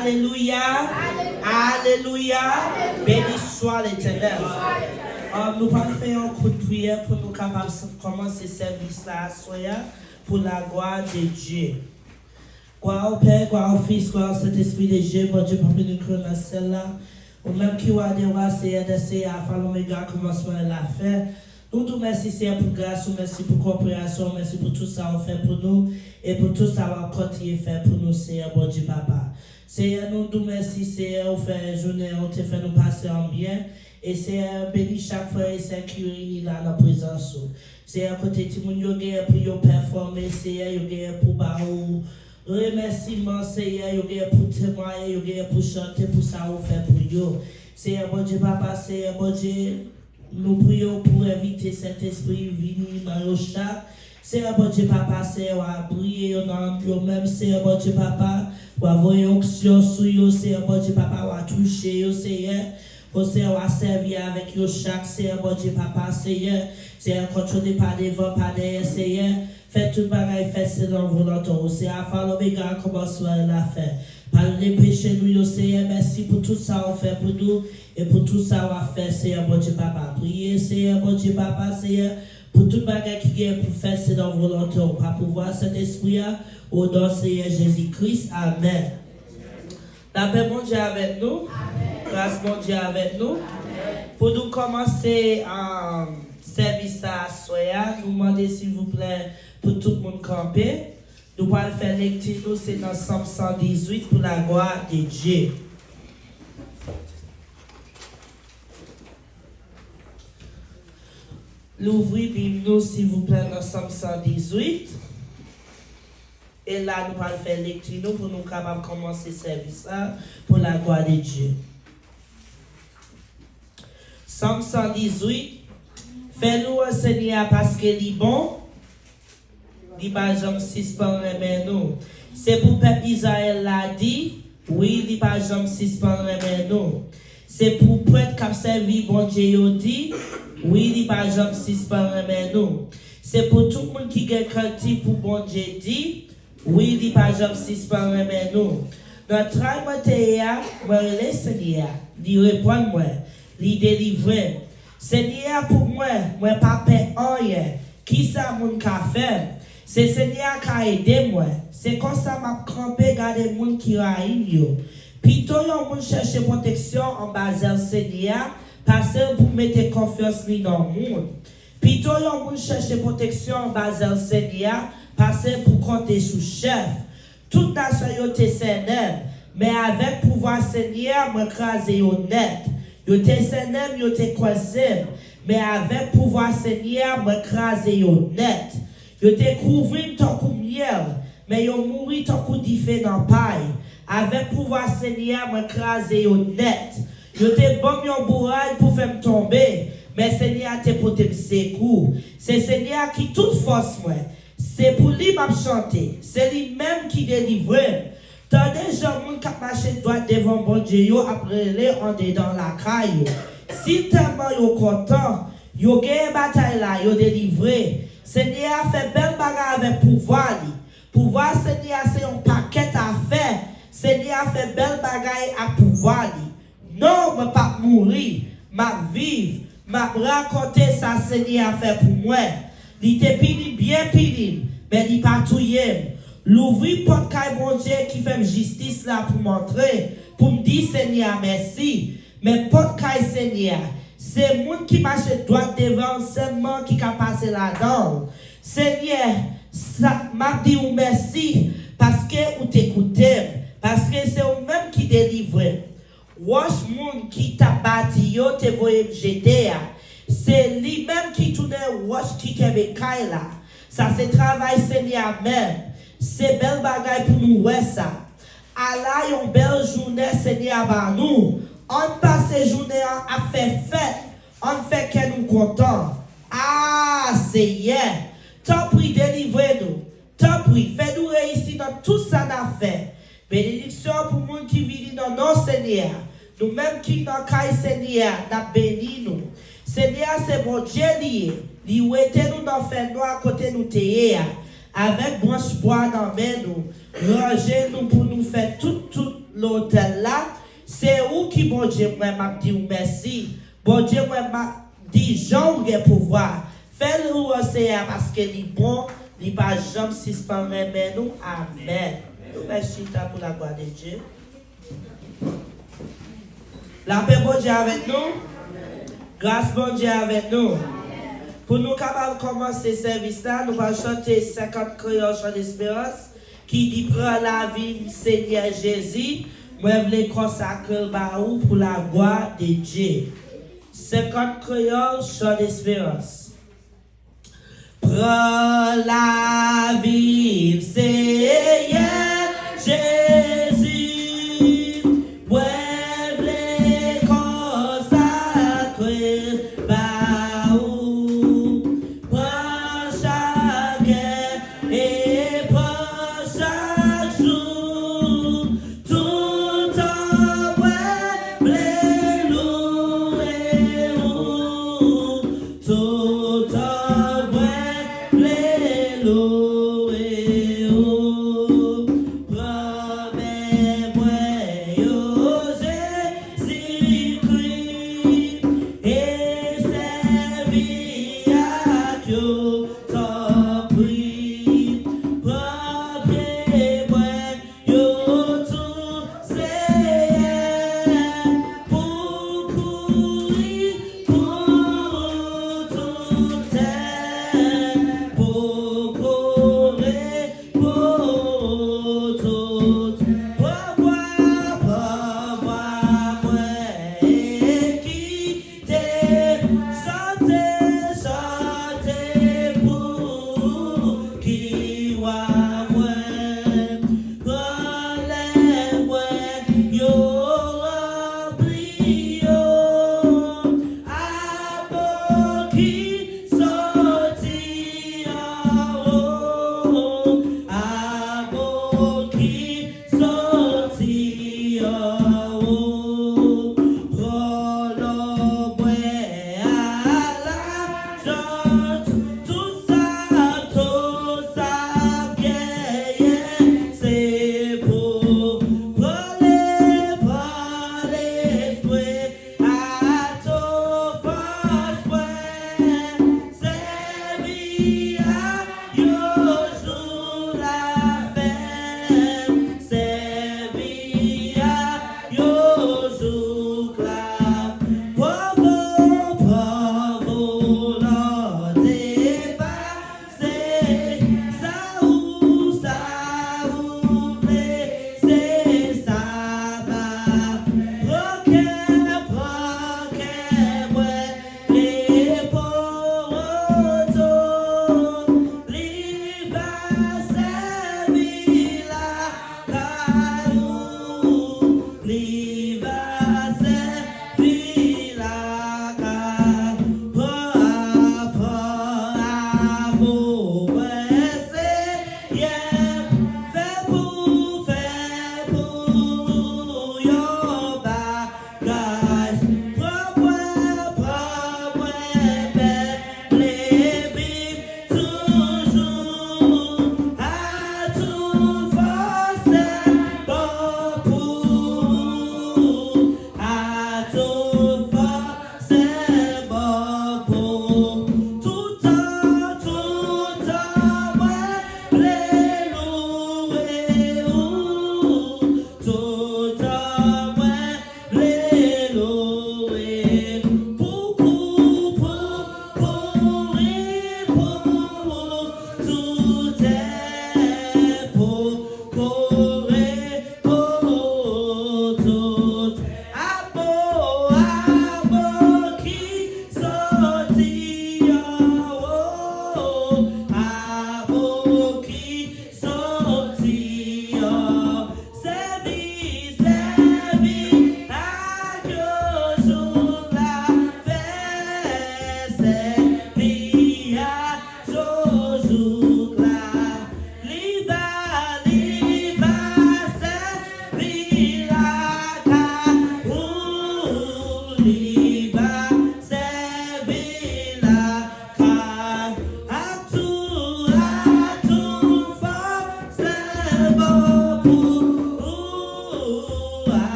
Alléluia. Alléluia. Béni soit l'Éternel. Nous allons faire un coup de prière pour nous capables de commencer ce service là pour la gloire de Dieu. Gloire au Père, gloire au Fils, gloire au Saint-Esprit de Dieu, bon Dieu, pour nous créer dans celle-là. Ou même qui va dire, c'est d'essayer à faire l'oméga, commencement de la faire. Nous te merci, Seigneur, pour grâce, merci pour coopération, merci pour tout ça qu'on fait pour nous et pour tout ça qu'on continue à faire pour nous, Seigneur, bon Dieu, Papa. Seigneur, nous te merci, Seigneur, pour faire une journée, on te fait nous passer en bien. Et Seigneur, bénis chaque fois et Seigneur qui réunit là dans la présence. Seigneur, côté tout le monde, il y a pour performer, Seigneur, il y a pour barou. Remerciement, Seigneur, il y a pour témoigner, il y a pour chanter, pour ça, on fait pour vous. Seigneur, bon Dieu, Papa, Seigneur, bon Dieu. Nous prions pour éviter cet esprit venu dans nos chaque. Seigneur, bon Dieu, Papa, Seigneur, à briller dans nous-mêmes, Seigneur, bon Dieu, Papa, pour avoir une onction sur vous, Seigneur, bon Dieu, Papa, pour toucher vous, Seigneur, pour Seigneur, servir avec vous chaque, Seigneur, bon Dieu, Papa, Seigneur, Seigneur, contrôlez pas devant, pas derrière, Seigneur, faites tout le bagage, faites selon volonté, Seigneur, afin l'oméga, commencement de la fin. Parlez, péché nous, Seigneur, merci pour tout ça, on fait pour nous. Et pour tout ça, on va faire, Seigneur, bon Dieu, Papa. Priez, Seigneur, bon Dieu, Papa, Seigneur, pour tout bagage qui est pour faire, c'est dans volonté. On va pouvoir cet esprit-là, au nom de Seigneur Jésus-Christ. Amen. La paix, bon Dieu, avec nous. Grâce, bon Dieu, avec nous. Pour nous commencer en service à soya, nous demandons, s'il vous plaît, pour tout le monde camper. Nous allons faire lecture, c'est dans Psaume 118 pour la gloire de Dieu. L'ouvrir Bible, s'il vous plaît, dans Psaume 118. Et là, nous allons faire lecture pour nous capables de commencer ce service pour la gloire de Dieu. Psaume 118. Fais-nous un Seigneur parce qu'il est bon. Il pas jamais suspendre nous. C'est pour peuple Israël l'a dit. Oui, il pas jamais suspendre nous. C'est pour prêtre qui a servi bon Dieu dit. Oui, il pas jamais suspendre nous. C'est pour tout le monde qui est craintif pour bon Dieu dit. Oui, il pas jamais suspendre nous. Notre travail, moi, le Seigneur, il répond moi, il délivre. Seigneur, pour moi pas paix rien. Qui ça mon qu'a fait? C'est Seigneur qui a aidé moi. C'est comme ça m'a crampé garder les gens qui raillent. Plutôt yon moun chercher protection en base au Seigneur parce que pour mettre confiance dans le monde. Plutôt yon moun chercher protection en base au Seigneur parce que pour compter sous chef. Toute nation yote Seigneur, mais avec pouvoir Seigneur moi craser yo net. Yote Seigneur yote croisé, mais avec pouvoir Seigneur moi craser yo net. Yo te couvrir ton coup miel, mais yo mourir ton coup d'ifé dans paille. Avec pouvoir Seigneur, moi craser yo net. Yo te bon yon bourraille pour faire tomber, mais Seigneur te pour te secours. C'est Seigneur qui toute force moi. C'est pour lui m'a chanter. C'est lui même qui délivre. Tant des gens moun k'ap marcher droit devant bon Dieu yo après les on dans la caille. Si tellement yo content, yo gagne bataille là, yo délivré. Seigneur a fait belle bagarre avec pouvoir. Pouvoir, Seigneur, c'est un paquet à faire. Seigneur a fait belle bagarre à pouvoir. Non, je ne vais pas mourir. Je vais vivre. Je vais raconter ça, Seigneur a fait pour moi. Il était pili, bien pili, mais il n'est pas tout yem. L'ouvrir porte caille bon Dieu qui fait justice là pour montrer, pour me dire, Seigneur, merci. Mais porte caille, Seigneur. C'est le monde qui marche droit devant seulement qui a passé là-dedans. Seigneur, ça m'a dit merci parce que vous t'écoutez, parce que c'est vous-même qui délivre. Wash monde qui t'a bâti, yo te voye jeter. C'est lui-même qui tourne wash qui kebe là. Ça c'est travail Seigneur même. C'est belle bagaille pour nous ouais ça. Allah une belle journée Seigneur par nous. On passe journée à faire fête. On fait que nous contents. Ah, Seigneur. Tant pis, délivrez-nous. Tant pis, fais-nous réussir dans tout ça n'a fait. Bénédiction pour le monde qui vit dans nos Seigneur. Nous-mêmes qui dans le Seigneur, nous béni nous. Seigneur, c'est bon Dieu lié. Il nous dans fait noir à côté nous avec branche bois dans main nous. Rangez-nous pour nous faire tout l'hôtel là, c'est où qui bon Dieu m'a dit merci. Bon Dieu m'a dit Jean a pouvoir. Fais-le recevoir parce que est bon, il pas jamais suspend mais nous. Amen. Merci pour la gloire de Dieu. La paix bon Dieu avec nous. Grâce bon Dieu avec nous. Pour nous capables de commencer ce service là, nous allons chanter 50 créoles chant d'espérance qui dit prends la vie Seigneur Jésus. Moi je voulais consacrer le baou pour la gloire de Dieu. 50 créoles chant d'espérance. Prends la vie Seigneur Jésus. Moi je voulais consacrer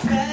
Fais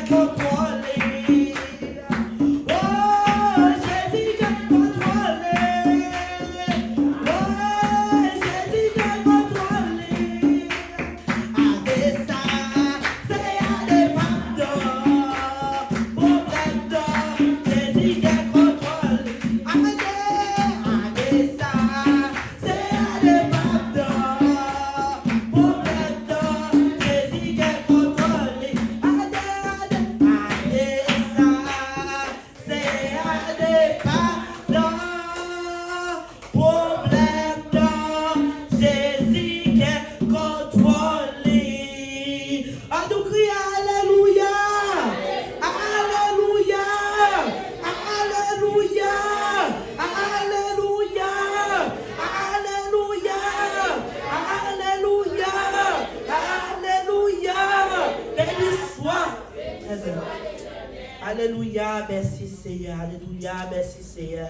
contrôlé. Oh, Jésus qui est contrôlé. Oh, Jésus qui est contrôlé. Avec ça, c'est à des pardons. Problème d'or, Jésus qui est contrôlé. Avec ça, c'est à des pardons. Problème d'or, Jésus qui est contrôlé. Alléluia, merci Seigneur, alléluia, merci Seigneur.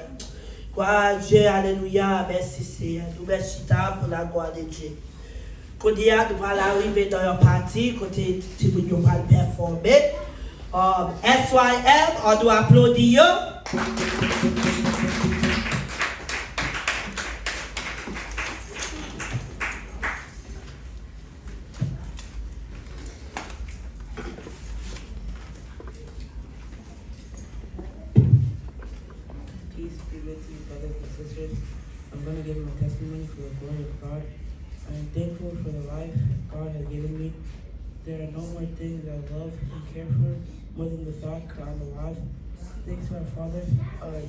Gloire à Dieu, alléluia, merci Seigneur. Nous merci pour la gloire de Dieu. Quand nous allons arriver dans une partie, côté nous allons performer. SYM, on doit applaudir. I'm going to give my testimony for the glory of God. I am thankful for the life God has given me. There are no more things I love and care for more than the thought that I'm alive. Thanks to our Father,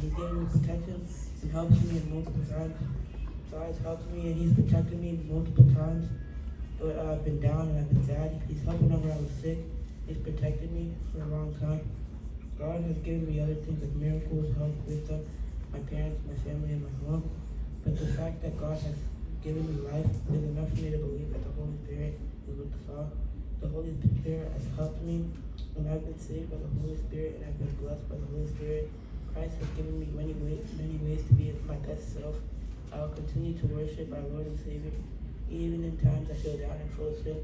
He gave me protection and helped me in multiple times. God has helped me and He's protected me multiple times. But I've been down and I've been sad. He's helped whenever I was sick. He's protected me for a long time. God has given me other things like miracles, health, wisdom, my parents, my family, and my home. But the fact that God has given me life is enough for me to believe that the Holy Spirit is with us all. The Holy Spirit has helped me when I've been saved by the Holy Spirit and I've been blessed by the Holy Spirit. Christ has given me many ways to be my best self. I will continue to worship our Lord and Savior, even in times I feel down and full of sin.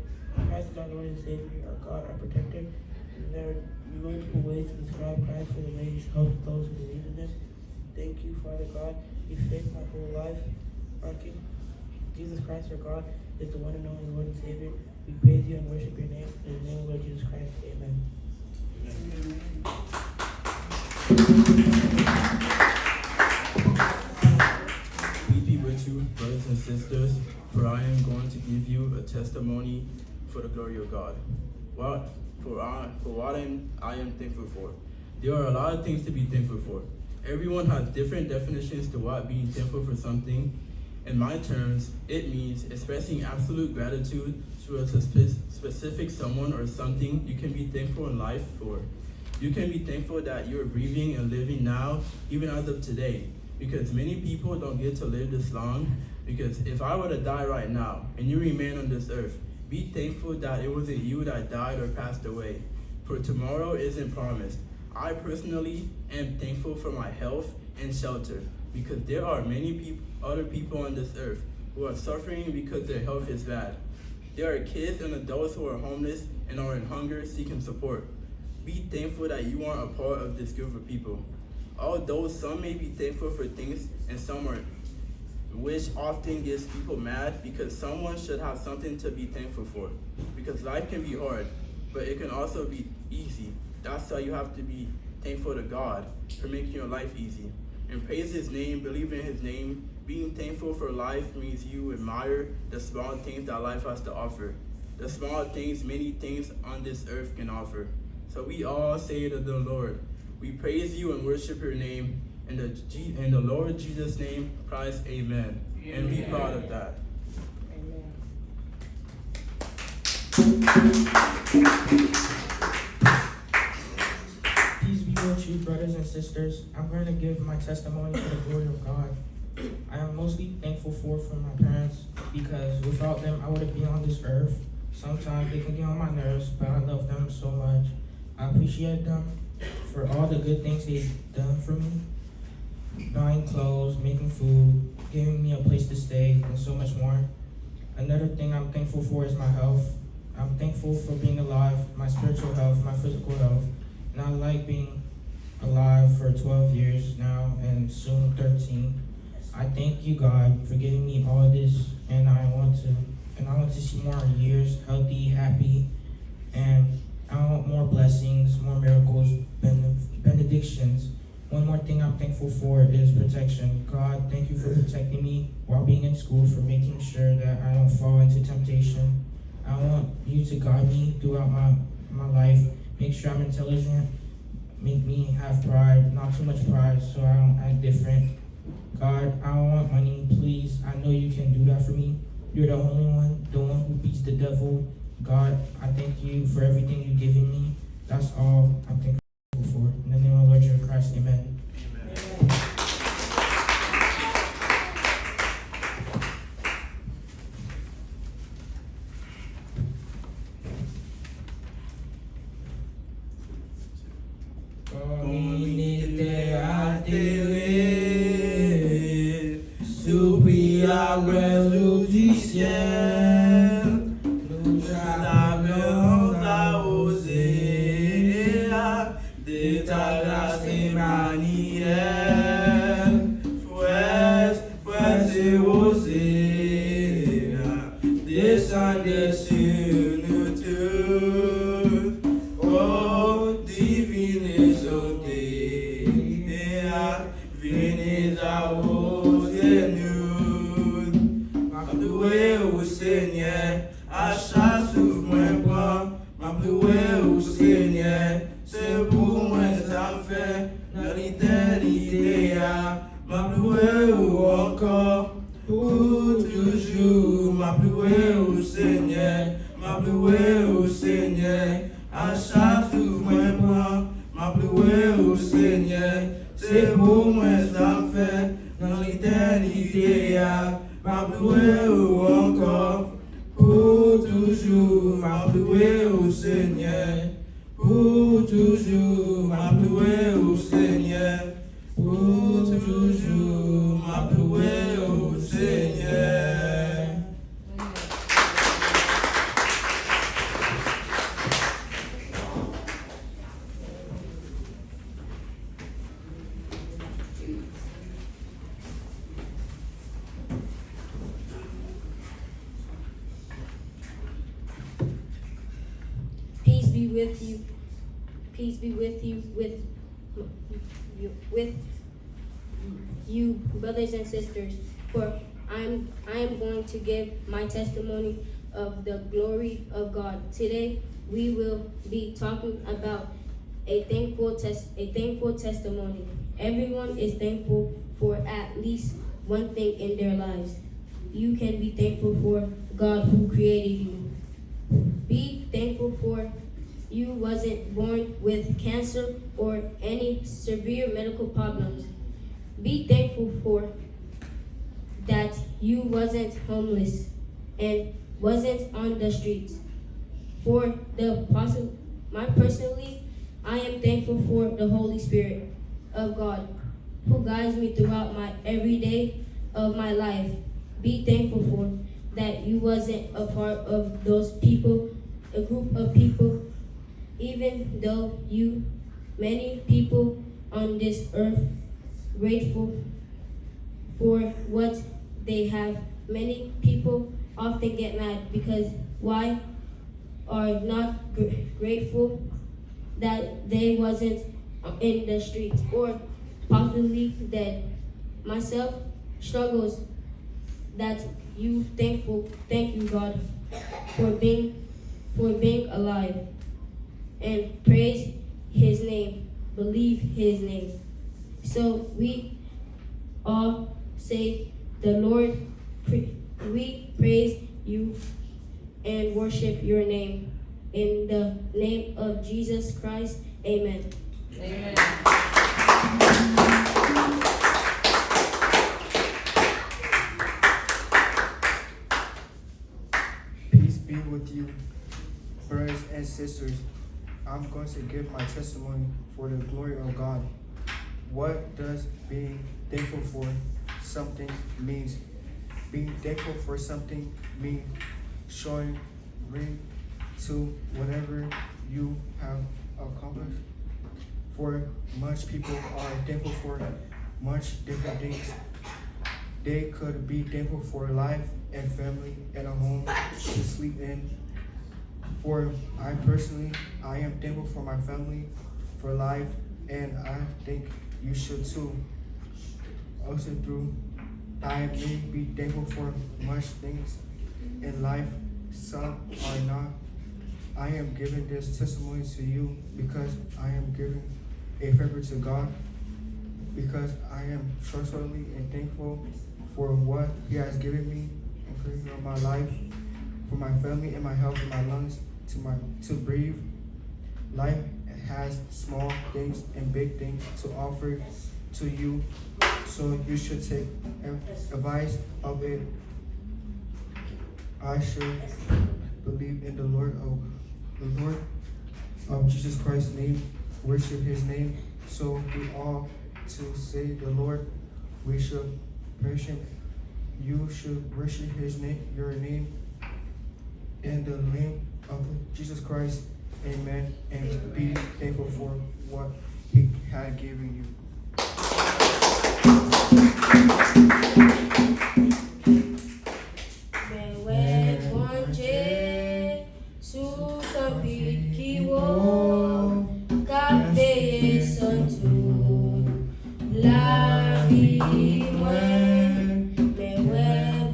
Christ is our Lord and Savior, our God, our protector. And there are multiple ways to describe Christ for the way He's helped those who believe in Him. Thank you, Father God. You saved my whole life. Thank you. Jesus Christ, our God, is the one and only Lord and Savior. We praise you and worship your name. In the name of Lord Jesus Christ, amen. Peace be with you, brothers and sisters, for I am going to give you a testimony for the glory of God. For what I am thankful for. There are a lot of things to be thankful for. Everyone has different definitions to what being thankful for something. In my terms, it means expressing absolute gratitude towards a specific someone or something you can be thankful in life for. You can be thankful that you're breathing and living now, even as of today, because many people don't get to live this long. Because if I were to die right now and you remain on this earth, be thankful that it wasn't you that died or passed away, for tomorrow isn't promised. I personally am thankful for my health and shelter, because there are many other people on this earth who are suffering because their health is bad. There are kids and adults who are homeless and are in hunger seeking support. Be thankful that you aren't a part of this group of people. Although some may be thankful for things and some aren't, which often gets people mad, because someone should have something to be thankful for. Because life can be hard, but it can also be easy. That's why you have to be thankful to God for making your life easy. And praise His name, believe in His name. Being thankful for life means you admire the small things that life has to offer. The small things, many things on this earth can offer. So we all say to the Lord, we praise you and worship your name. In the Lord Jesus' name, Christ, amen. And be proud of that. Peace be with you, brothers and sisters. I'm going to give my testimony for the glory of God. I am mostly thankful for my parents, because without them, I wouldn't be on this earth. Sometimes they can get on my nerves, but I love them so much. I appreciate them for all the good things they've done for me. Buying clothes, making food, giving me a place to stay, and so much more. Another thing I'm thankful for is my health. I'm thankful for being alive, my spiritual health, my physical health. and I like being alive for 12 years now and soon 13. I thank you, God, for giving me all this, and I want to see more years healthy, happy, and I want more blessings, more miracles, benedictions. One more thing I'm thankful for is protection. God, thank you for protecting me while being in school, for making sure that I don't fall into temptation. I want you to guide me throughout my life. Make sure I'm intelligent. Make me have pride, not too much pride, so I don't act different. God, I don't want money, please. I know you can do that for me. You're the only one, the one who beats the devil. God, I thank you for everything you've given me. That's all I'm thankful for. In the name of Lord Jesus Christ, amen. Communauté atterrée, soupir à l'ouest du ciel, nous appelons à oser de ta grâce et manière, frères et oser, descendez sur nous tous, oh divine exaucée, venez à oser nous, m'appeler au Seigneur, à chaque souffle moi prend, m'appeler au Seigneur, c'est pour moi ça fait, dans l'éternité, m'appeler encore, pour toujours, m'appeler au Seigneur, m'appeler au Seigneur, à chaque souffle moi prend, m'appeler au Seigneur, c'est pour moi ça fait, dans l'éternité, m'appeler encore, pour toujours, m'appeler au Seigneur, pour toujours, m'appeler au Seigneur, pour toujours, m'appeler au Seigneur. Peace be with you. Peace be with you, with you, brothers and sisters. For I am going to give my testimony of the glory of God. Today we will be talking about a thankful testimony. Everyone is thankful for at least one thing in their lives. You can be thankful for God who created you. Be thankful for you wasn't born with cancer or any severe medical problems. Be thankful for that you wasn't homeless and wasn't on the streets. For personally, I am thankful for the Holy Spirit of God who guides me throughout my every day of my life. Be thankful for that you wasn't a part of those people, a group of people, even though many people on this earth, grateful for what they have. Many people often get mad because why are not grateful that they wasn't in the streets, or possibly that myself struggles that you thank you God for being alive, and praise his name, believe his name. So we all say, the Lord, we praise you and worship your name. In the name of Jesus Christ, amen. Amen. Peace be with you, brothers and sisters. I'm going to give my testimony for the glory of God. What does being thankful for something means? Being thankful for something means showing gratitude to whatever you have accomplished. for much people are thankful for much different things. They could be thankful for life and family and a home to sleep in. For I personally, I am thankful for my family, for life, and I think you should too. Also through, I may be thankful for much things in life, some are not. I am giving this testimony to you because I am giving a favor to God, because I am trustworthy and thankful for what He has given me, including my life, for my family and my health and my lungs to breathe. Life has small things and big things to offer to you, so you should take advice of it. I should believe in the Lord of Jesus Christ's name, worship His name. So we all to say the Lord, we should praise Him. You should worship His name, your name, in the name of Jesus Christ. Amen. And be thankful for what He had given you. Bondye, sou kampi ki wo, kap veye san tou, la vi mwen.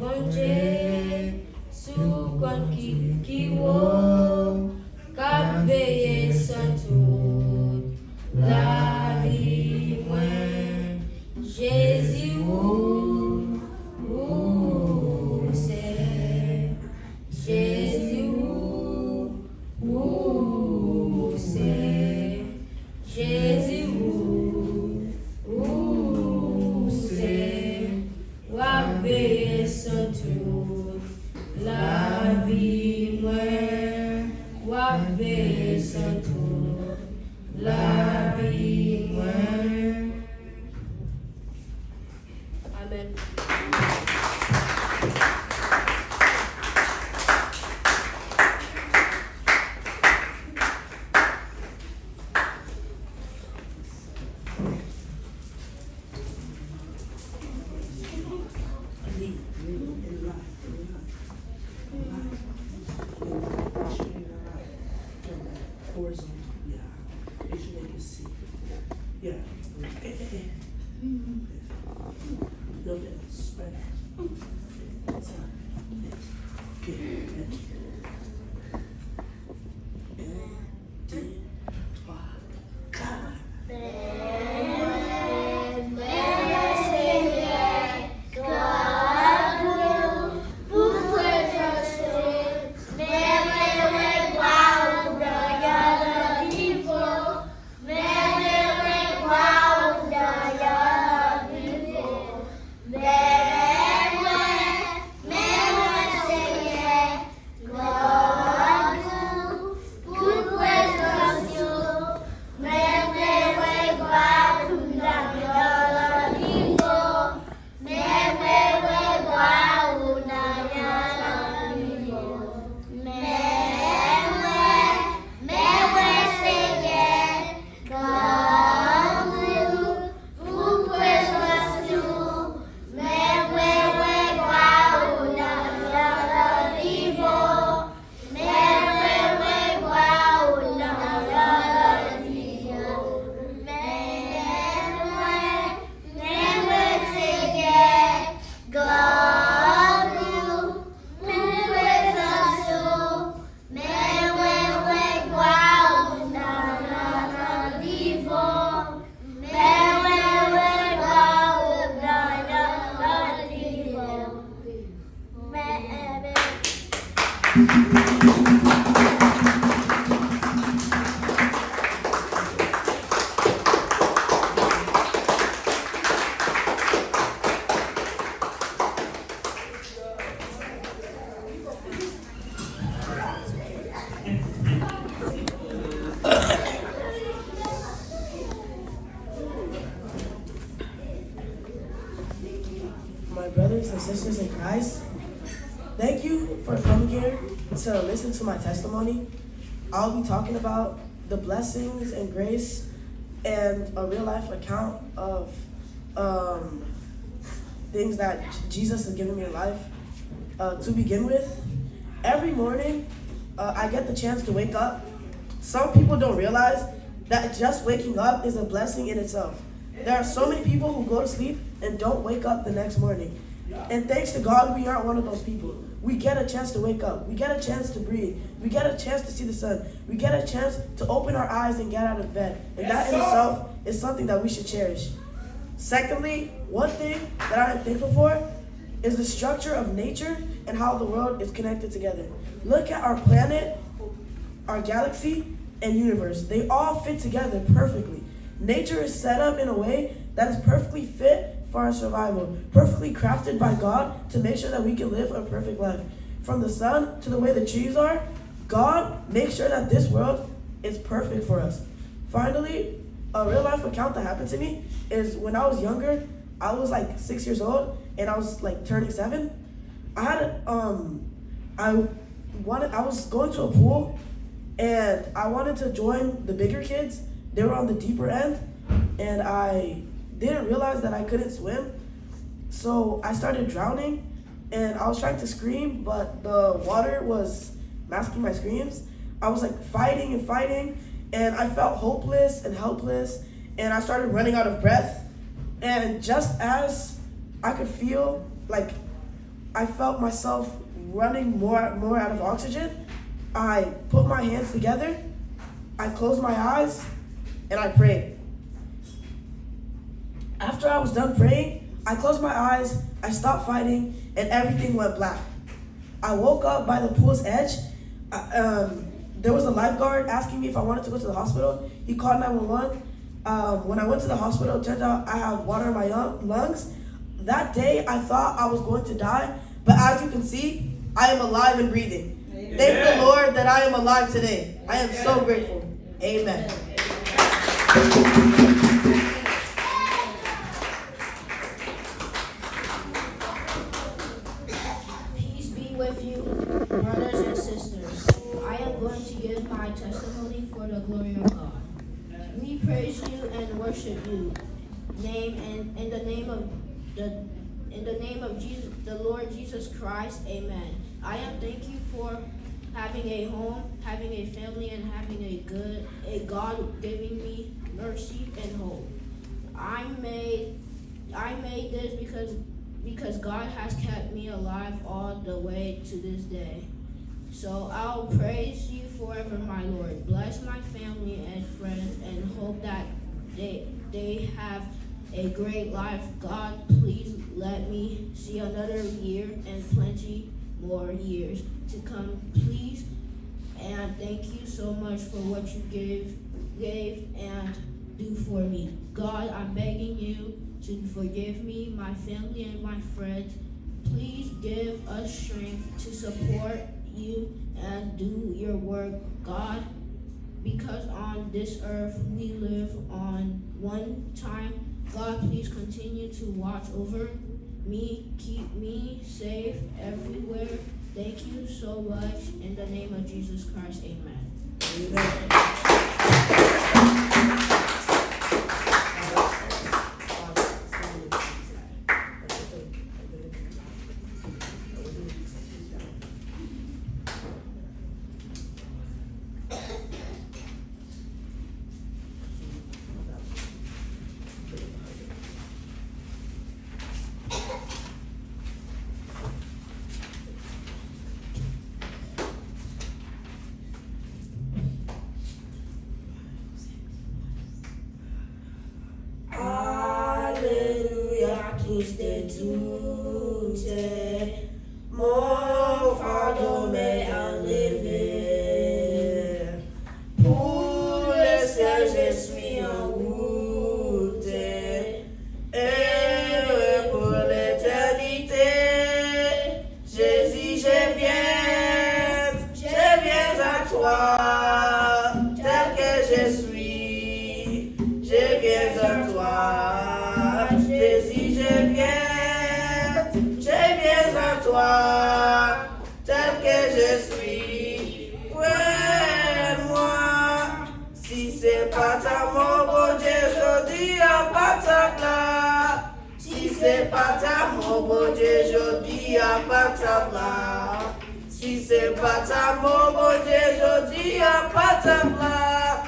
Bondye, sou kampi ki wo, kap veye san tou, la vi mwen. Jésus, c'est Jésus, c'est Jésus, c'est Wapé Santou, la vie moi, Wapé Santou, la vie moi. Amen. My brothers and sisters in Christ, thank you for coming here to listen to my testimony. I'll be talking about the blessings and grace and a real life account of things that Jesus has given me in life. To begin with, every morning I get the chance to wake up. Some people don't realize that just waking up is a blessing in itself. There are so many people who go to sleep and don't wake up the next morning. And thanks to God, we aren't one of those people. We get a chance to wake up. We get a chance to breathe. We get a chance to see the sun. We get a chance to open our eyes and get out of bed. And that in itself is something that we should cherish. Secondly, one thing that I am thankful for is the structure of nature and how the world is connected together. Look at our planet, our galaxy, and universe. They all fit together perfectly. Nature is set up in a way that is perfectly fit for our survival, perfectly crafted by God to make sure that we can live a perfect life. From the sun to the way the trees are, God makes sure that this world is perfect for us. Finally, a real life account that happened to me is when I was younger. I was like 6 years old and I was like turning 7. I had I was going to a pool and I wanted to join the bigger kids. They were on the deeper end and I didn't realize that I couldn't swim. So I started drowning and I was trying to scream, but the water was masking my screams. I was like fighting and I felt hopeless and helpless and I started running out of breath. And just as I could feel like I felt myself running more out of oxygen, I put my hands together, I closed my eyes, and I prayed. After I was done praying, I closed my eyes, I stopped fighting, and everything went black. I woke up by the pool's edge. There was a lifeguard asking me if I wanted to go to the hospital. He called 911. When I went to the hospital, it turned out I have water in my lungs. That day, I thought I was going to die, but as you can see, I am alive and breathing. Amen. Thank the Lord that I am alive today. I am so grateful. Amen. Peace be with you, brothers and sisters. I am going to give my testimony for the glory of God. We praise you and worship you. In the name of Jesus, the Lord Jesus Christ. Amen. I am thank you for having a home, having a family, and having a God giving me mercy and hope. I made this because God has kept me alive all the way to this day. So I'll praise you forever, my Lord. Bless my family and friends and hope that they have a great life. God, please let me see another year and plenty more years to come, please. And thank you so much for what you gave and do for me. God, I'm begging you to forgive me, my family, and my friends. Please give us strength to support you and do your work, God, because on this earth we live on one time. God, please continue to watch over me, keep me safe everywhere. Thank you so much. In the name of Jesus Christ, amen. Mon fardeau m'est enlevé. Pour le ciel, je suis en route. Et pour l'éternité, Jésus, je viens à toi, tel que je suis. Je viens à toi, Jésus, je viens à toi, tel que je suis. Prends-moi, si c'est pas ta mort, bon Dieu. jodi a patak la. Si c'est pas ta mon bon Dieu, jodi a patak la. Si c'est pas ta mon bon Dieu, jodi a patak la.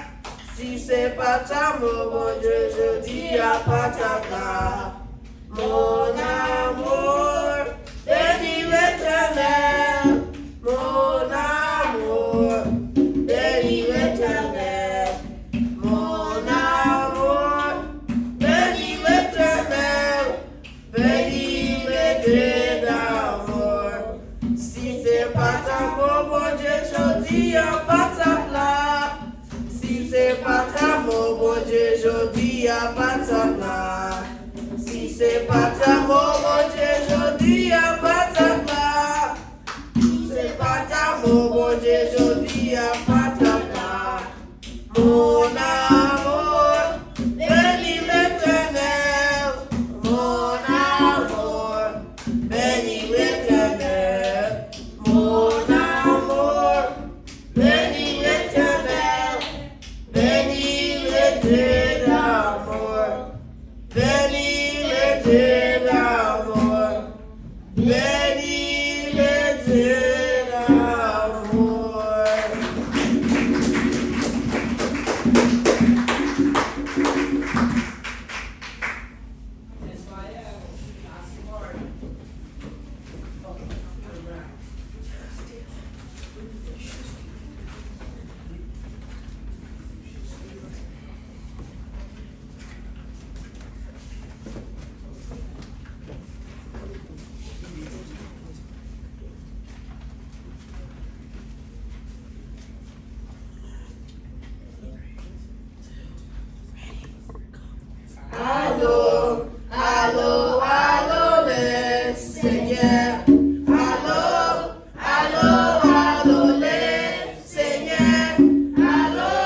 Si c'est pas ta mon bon Dieu, jodi a patak la. Mon amour, bénis l'Éternel. Mon amour, bénis l'Éternel. Mon amour, bénis l'Éternel. Bénis le Dieu d'amour. Si c'est pas ta bon Dieu, je dis à patak la. Si c'est pas ta bon Dieu, je dis à patak la. Si c'est pas ta bon Dieu, je dis à patak la. Si c'est pas ta bon Dieu, je dis à patak la. Mon amour, bénis l'Éternel. Mon amour, bénis l'Éternel. Mon amour, bénis l'Éternel. Bénis le Dieu d'amour. Bénis le Dieu d'amour. Bénis le Dieu d'amour. Allô, allô, allô, les Seigneurs. Allô, allô, allô, les Seigneurs. Allô,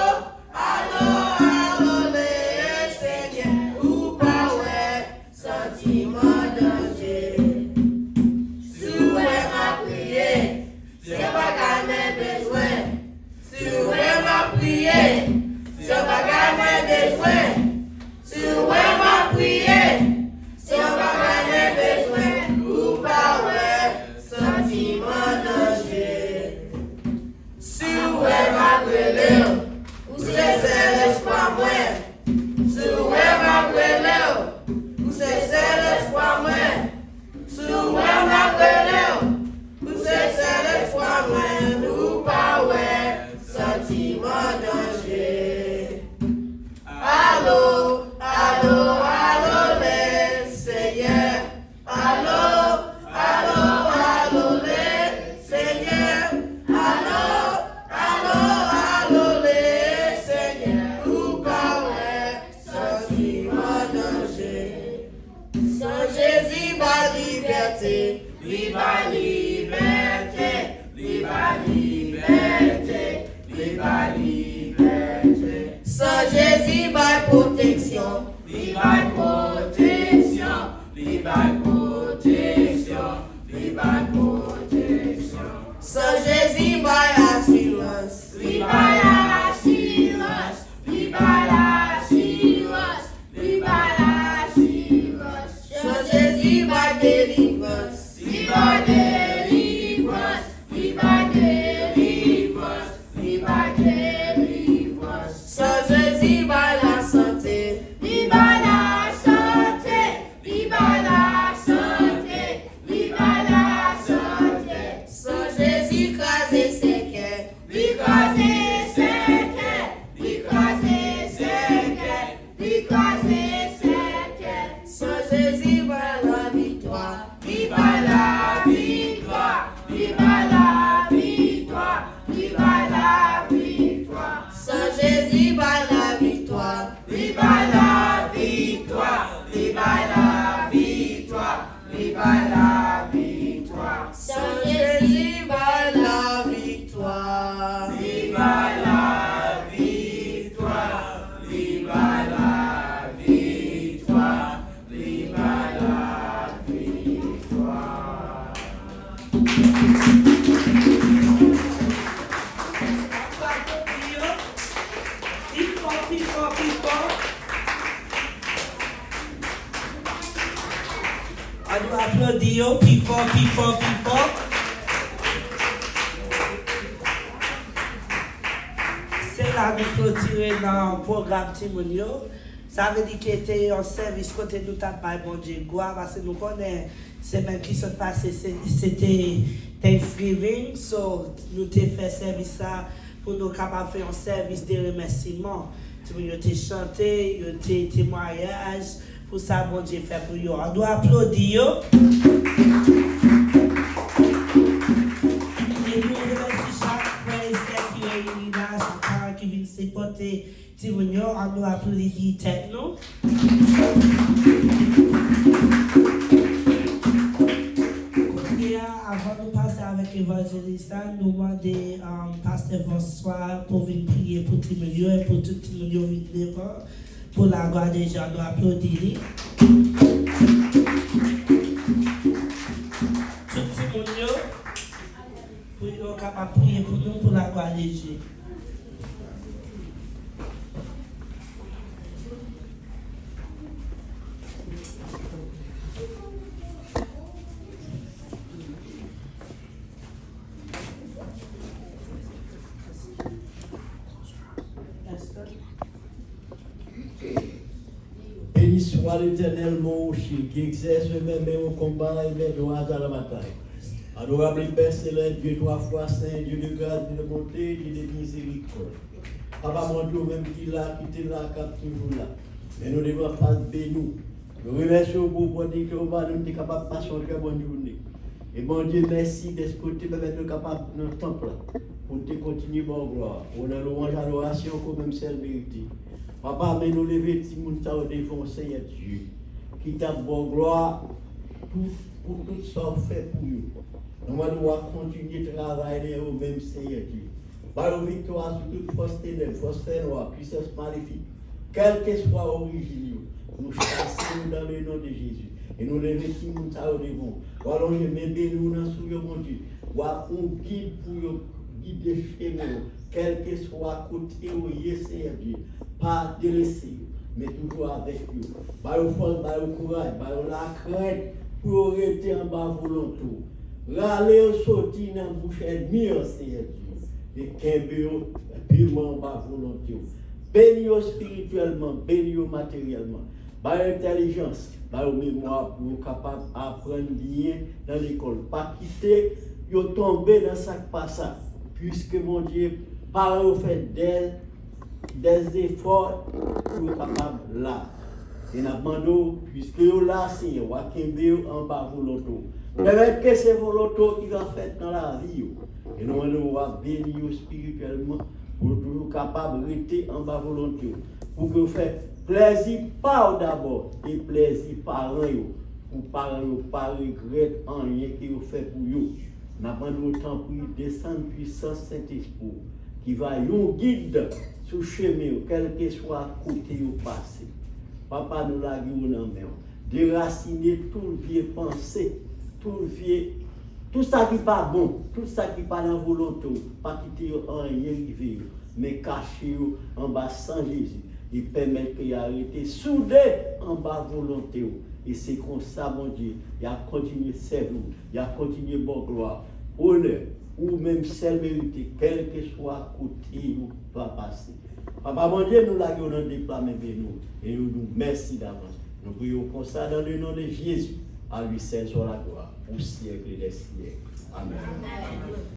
allô, allô, les Seigneurs. Ou pas, ouais, sentiment danger. Si vous m'a prié, c'est pas qu'à mes besoins. Si vous m'a prié, c'est pas qu'à mes besoins. Si vous m'a prié, si on va gagner besoin, ou pas ouais, sentiment danger. Si vous m'a brûlé, ou c'est l'espoir moi. Si vous m'a brûlé, ou c'est l'espoir moi. Si vous m'a brûlé, ou c'est l'espoir moi, ou pas ouais, sentiment danger. Allô, allô, allô, les Seigneurs. Allô, allô, allô, les Seigneurs. Allô, allô, allô, les Seigneurs. Ou pas ouais, sentiment danger. Sans Jésus, ma liberté, libre liberté, libre liberté, libre liberté. Sans Jésus, ma protection, libre protection, libre protection, libre protection. Sans Jésus, ma assurance, libre assurance, libre assurance, libre assurance. Sans Jésus, ma délivrance, libre délivrance, libre délivrance, libre délivrance. Sans Jésus, ma la santé, libre la santé, libre la santé, libre la santé. Sans Jésus, craser ses cœurs, l'écraser ses cœurs, l'écraser ses cœurs, l'écraser ses cœurs. Sans Jésus, ma la victoire, libre la victoire, libre la victoire, libre la victoire. Sans Jésus, ma la victoire, libre la victoire, libre la victoire, libre la victoire. Sans Jésus, ma la victoire, libre la victoire, libre la victoire, libre la victoire. applaudir, plus fort, plus fort, plus fort. C'est là nous clôturer dans le programme Timonio. Ça veut dire que c'était un service côté nous tape par Bondye gloire parce que nous connaissons semaine qui s'est passée c'était Thanksgiving, so nous t'ai fait service ça pour nous capables faire un service de remerciement. Nous t'ai chanté, nous t'ai témoignage pour ça Bondye fait pour vous. On doit applaudir. Et nous remercions chaque frère et sœur qui est réuni là, chaque qui vient supporter. Si vous n'avez pas nous applaudir tête nous. Avant de passer avec l'évangéliste, nous demandons pasteur François pour venir prier pour tout le milieu et pour tout le milieu devant. Pour la gloire des gens, nous applaudir. Tout le monde, pour être capable de prier pour nous, pour la gloire des gens. Béni soit l'Éternel, mon rocher, qui exerce mes mains au combat et mes doigts à la bataille. Adorable Père céleste, Dieu trois fois saint, Dieu de grâce, Dieu de bonté, Dieu de miséricorde. Papa, mon Dieu, même qui là, qui était là, qui est toujours là. Mais nous devons pas bénir. Nous remercions pour dire que nous sommes capables de passer une très bonne journée. Et mon Dieu, merci d'être côté, nous sommes capables de nous temple pour te continuer mon gloire. On a louange à l'oration comme même celle méritée. Papa, mais nous lever si nous sommes devant Seigneur Dieu, qui t'a bon gloire pour tout ça fait pour nous. Nous devons continuer de travailler au même Seigneur Dieu. Par la victoire sur toute force ténèbres, force fer noir, puissance maléfique, quelle que soit l'origine, nous chassons dans le nom de Jésus. Et nous lever si nous sommes devant. Voilà, je mets nous dans ce mon Dieu. Voilà, on guide pour guider chez nous, quel que soit côté où il est, Seigneur Dieu. Pas délaissé, mais toujours avec nous. Par le force, par le courage, par la crainte, pour arrêter en bas volonté. Râler au sortir dans la bouche ennemie, Seigneur Dieu. Et qu'un purement en bas volonté. Bénis-nous spirituellement, bénis-nous matériellement. Par l'intelligence, par la mémoire, pour nous capables d'apprendre bien dans l'école. Pas quitter, nous tomber dans ce passage. Puisque mon Dieu, par le fait des efforts pour être capable là. Et nous demandons, puisque nous là, Seigneur, nous avons en bas volonté. Peut-être que c'est volonté qui va faire dans la vie. Et nous allons bénir spirituellement pour toujours capable de rester en bas volonté. Pour que vous fassiez plaisir par d'abord et plaisir par eux. Pour parents ne pas regretter en rien que vous faites pour eux. Nous demandons autant pour descendre puissance Saint-Esprit qui va nous guider sur le chemin, quel que soit côté où passé. Papa nous l'a dit dans main. Déraciner tout le vieux pensée, tout ça qui n'est pas bon, tout ça qui n'est pas dans la volonté, pas quitter en rien rivé, mais cacher en bas sans Jésus. Il permet qu'il arrête soudé en bas volonté. Et c'est comme ça, mon Dieu, il a continué servir, il a continué bon gloire, honneur, ou même celle méritée, quel que soit côté où va passer. Papa, mon Dieu, nous l'avons dans le déploiement de nous, et nous nous merci d'avance. Nous prions comme ça dans le nom de Jésus, à lui seul soit la gloire, au siècle des siècles. Amen.